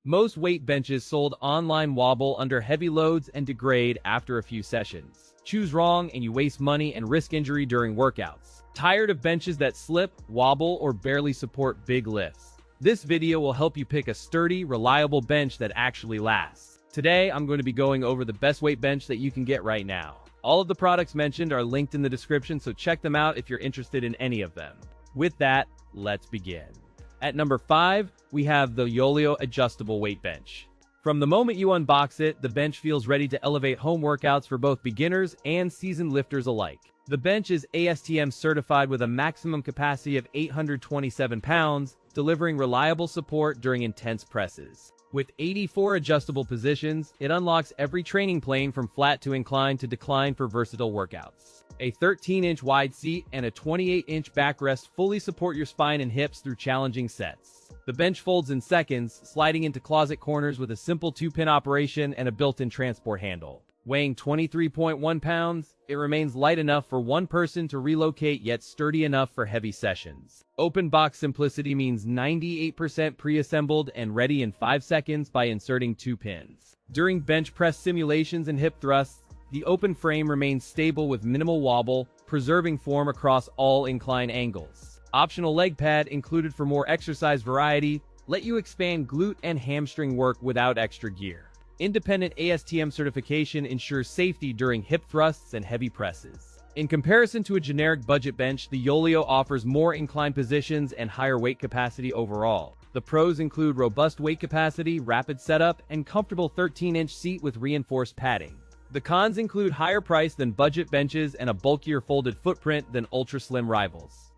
Most weight benches sold online wobble under heavy loads and degrade after a few sessions. Choose wrong and you waste money and risk injury during workouts. Tired of benches that slip, wobble, or barely support big lifts? This video will help you pick a sturdy, reliable bench that actually lasts. Today, I'm going to be going over the best weight bench that you can get right now. All of the products mentioned are linked in the description, so check them out if you're interested in any of them. With that, let's begin. At number 5, we have the YOLEO Adjustable Weight Bench. From the moment you unbox it, the bench feels ready to elevate home workouts for both beginners and seasoned lifters alike. The bench is ASTM-certified with a maximum capacity of 827 pounds, delivering reliable support during intense presses. With 84 adjustable positions, it unlocks every training plane from flat to incline to decline for versatile workouts. A 13-inch wide seat and a 28-inch backrest fully support your spine and hips through challenging sets. The bench folds in seconds, sliding into closet corners with a simple 2-pin operation and a built-in transport handle. Weighing 23.1 pounds, it remains light enough for one person to relocate yet sturdy enough for heavy sessions. Open box simplicity means 98% pre-assembled and ready in 5 seconds by inserting 2 pins. During bench press simulations and hip thrusts, the open frame remains stable with minimal wobble, preserving form across all incline angles. Optional leg pad included for more exercise variety let you expand glute and hamstring work without extra gear. Independent ASTM certification ensures safety during hip thrusts and heavy presses. In comparison to a generic budget bench, the YOLEO offers more incline positions and higher weight capacity overall. The pros include robust weight capacity, rapid setup, and comfortable 13-inch seat with reinforced padding. The cons include higher price than budget benches and a bulkier folded footprint than ultra-slim rivals.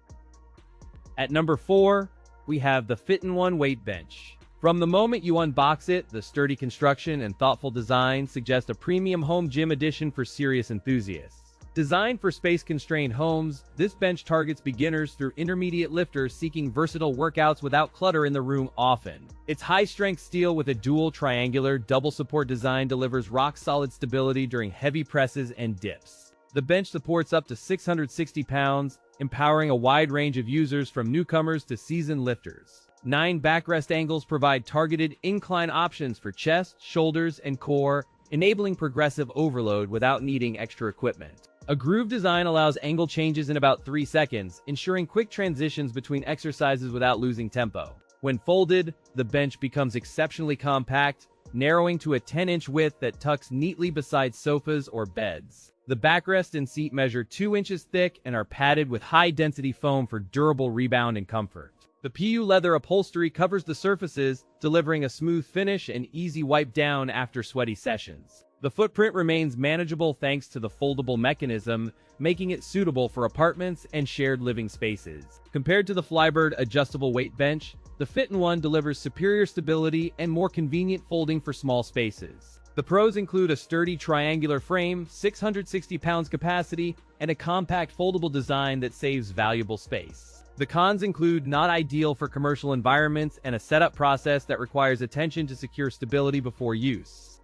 At number 4, we have the FitinOne Weight Bench. From the moment you unbox it, the sturdy construction and thoughtful design suggest a premium home gym edition for serious enthusiasts. Designed for space-constrained homes, this bench targets beginners through intermediate lifters seeking versatile workouts without clutter in the room often. Its high-strength steel with a dual triangular double support design delivers rock-solid stability during heavy presses and dips. The bench supports up to 660 pounds, empowering a wide range of users from newcomers to seasoned lifters. 9 backrest angles provide targeted incline options for chest, shoulders, and core, enabling progressive overload without needing extra equipment. A groove design allows angle changes in about 3 seconds, ensuring quick transitions between exercises without losing tempo. When folded, the bench becomes exceptionally compact, narrowing to a 10-inch width that tucks neatly beside sofas or beds. The backrest and seat measure 2 inches thick and are padded with high-density foam for durable rebound and comfort. The PU leather upholstery covers the surfaces, delivering a smooth finish and easy wipe down after sweaty sessions. The footprint remains manageable thanks to the foldable mechanism, making it suitable for apartments and shared living spaces. Compared to the FLYBIRD Adjustable Weight Bench, the FitinOne delivers superior stability and more convenient folding for small spaces. The pros include a sturdy triangular frame, 660 pounds capacity, and a compact foldable design that saves valuable space. The cons include not ideal for commercial environments and a setup process that requires attention to secure stability before use.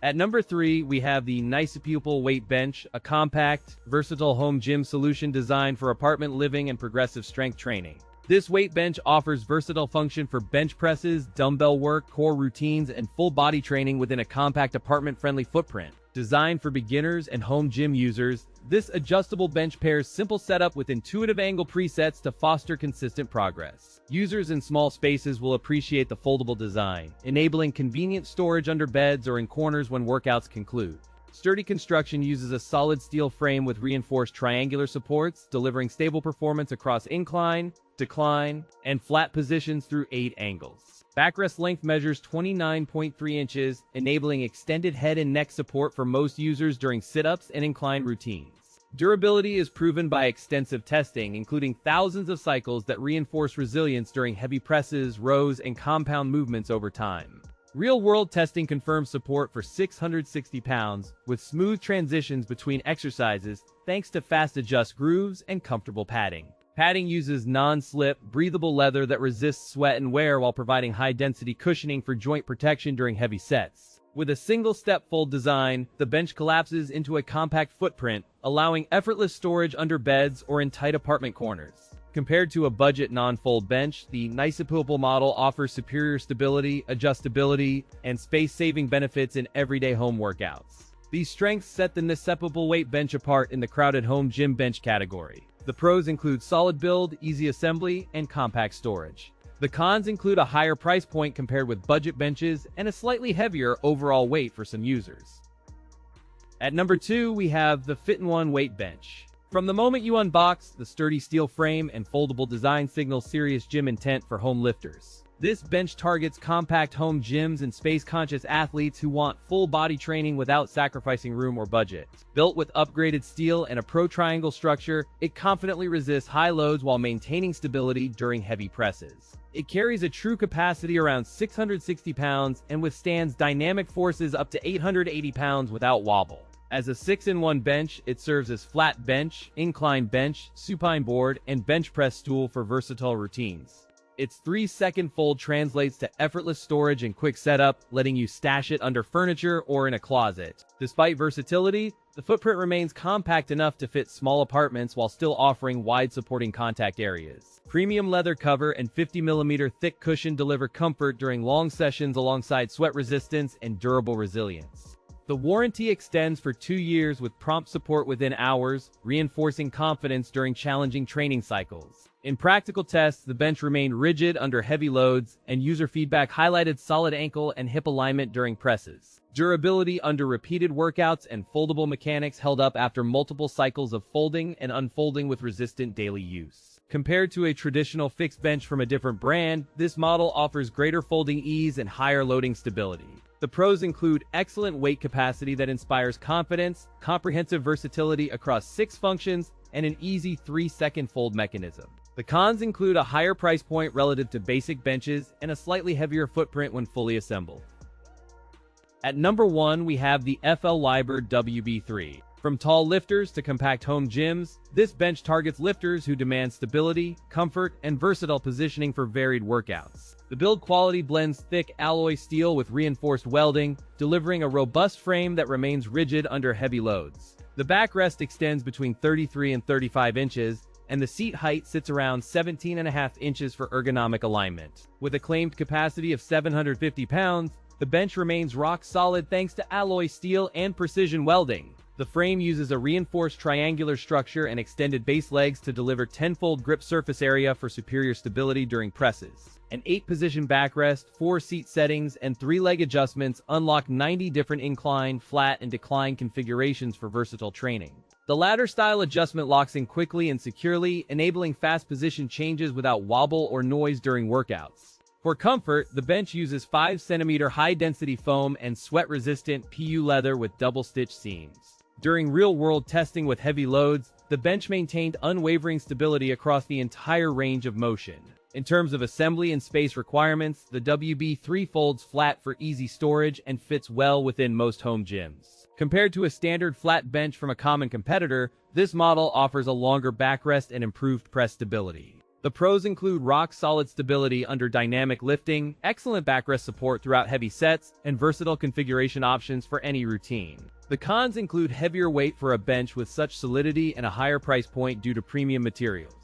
At number 3, we have the NICEPEOPLE Weight Bench, a compact, versatile home gym solution designed for apartment living and progressive strength training. This weight bench offers versatile function for bench presses, dumbbell work, core routines, and full body training within a compact apartment-friendly footprint. Designed for beginners and home gym users, this adjustable bench pairs simple setup with intuitive angle presets to foster consistent progress. Users in small spaces will appreciate the foldable design, enabling convenient storage under beds or in corners when workouts conclude. Sturdy construction uses a solid steel frame with reinforced triangular supports, delivering stable performance across incline, decline, and flat positions through 8 angles. Backrest length measures 29.3 inches, enabling extended head and neck support for most users during sit-ups and incline routines. Durability is proven by extensive testing, including thousands of cycles that reinforce resilience during heavy presses, rows, and compound movements over time. Real-world testing confirms support for 660 pounds, with smooth transitions between exercises thanks to fast-adjust grooves and comfortable padding. Padding uses non-slip, breathable leather that resists sweat and wear while providing high-density cushioning for joint protection during heavy sets. With a single-step fold design, the bench collapses into a compact footprint, allowing effortless storage under beds or in tight apartment corners. Compared to a budget non-fold bench, the NICEPEOPLE model offers superior stability, adjustability, and space-saving benefits in everyday home workouts. These strengths set the NICEPEOPLE Weight Bench apart in the crowded home gym bench category. The pros include solid build, easy assembly, and compact storage. The cons include a higher price point compared with budget benches and a slightly heavier overall weight for some users. At number 2, we have the FitinOne Weight Bench. From the moment you unbox, the sturdy steel frame and foldable design signal serious gym intent for home lifters. This bench targets compact home gyms and space-conscious athletes who want full body training without sacrificing room or budget. Built with upgraded steel and a pro-triangle structure, it confidently resists high loads while maintaining stability during heavy presses. It carries a true capacity around 660 pounds and withstands dynamic forces up to 880 pounds without wobble. As a 6-in-1 bench, it serves as flat bench, incline bench, supine board, and bench press stool for versatile routines. Its 3-second fold translates to effortless storage and quick setup, letting you stash it under furniture or in a closet. Despite versatility, the footprint remains compact enough to fit small apartments while still offering wide supporting contact areas. Premium leather cover and 50mm thick cushion deliver comfort during long sessions alongside sweat resistance and durable resilience. The warranty extends for 2 years with prompt support within hours, reinforcing confidence during challenging training cycles. In practical tests, the bench remained rigid under heavy loads, and user feedback highlighted solid ankle and hip alignment during presses. Durability under repeated workouts and foldable mechanics held up after multiple cycles of folding and unfolding with resistant daily use. Compared to a traditional fixed bench from a different brand, this model offers greater folding ease and higher loading stability. The pros include excellent weight capacity that inspires confidence, comprehensive versatility across 6 functions, and an easy 3-second fold mechanism. The cons include a higher price point relative to basic benches and a slightly heavier footprint when fully assembled. At number 1, we have the FLYBIRD WB3. From tall lifters to compact home gyms, this bench targets lifters who demand stability, comfort, and versatile positioning for varied workouts. The build quality blends thick alloy steel with reinforced welding, delivering a robust frame that remains rigid under heavy loads. The backrest extends between 33 and 35 inches, and the seat height sits around 17.5 inches for ergonomic alignment. With a claimed capacity of 750 pounds, the bench remains rock solid thanks to alloy steel and precision welding. The frame uses a reinforced triangular structure and extended base legs to deliver 10-fold grip surface area for superior stability during presses. An 8-position backrest, 4 seat settings, and 3-leg adjustments unlock 90 different incline, flat, and decline configurations for versatile training. The ladder-style adjustment locks in quickly and securely, enabling fast position changes without wobble or noise during workouts. For comfort, the bench uses 5-centimeter high-density foam and sweat-resistant PU leather with double-stitch seams. During real-world testing with heavy loads, the bench maintained unwavering stability across the entire range of motion. In terms of assembly and space requirements, the WB3 folds flat for easy storage and fits well within most home gyms. Compared to a standard flat bench from a common competitor, this model offers a longer backrest and improved press stability. The pros include rock-solid stability under dynamic lifting, excellent backrest support throughout heavy sets, and versatile configuration options for any routine. The cons include heavier weight for a bench with such solidity and a higher price point due to premium materials.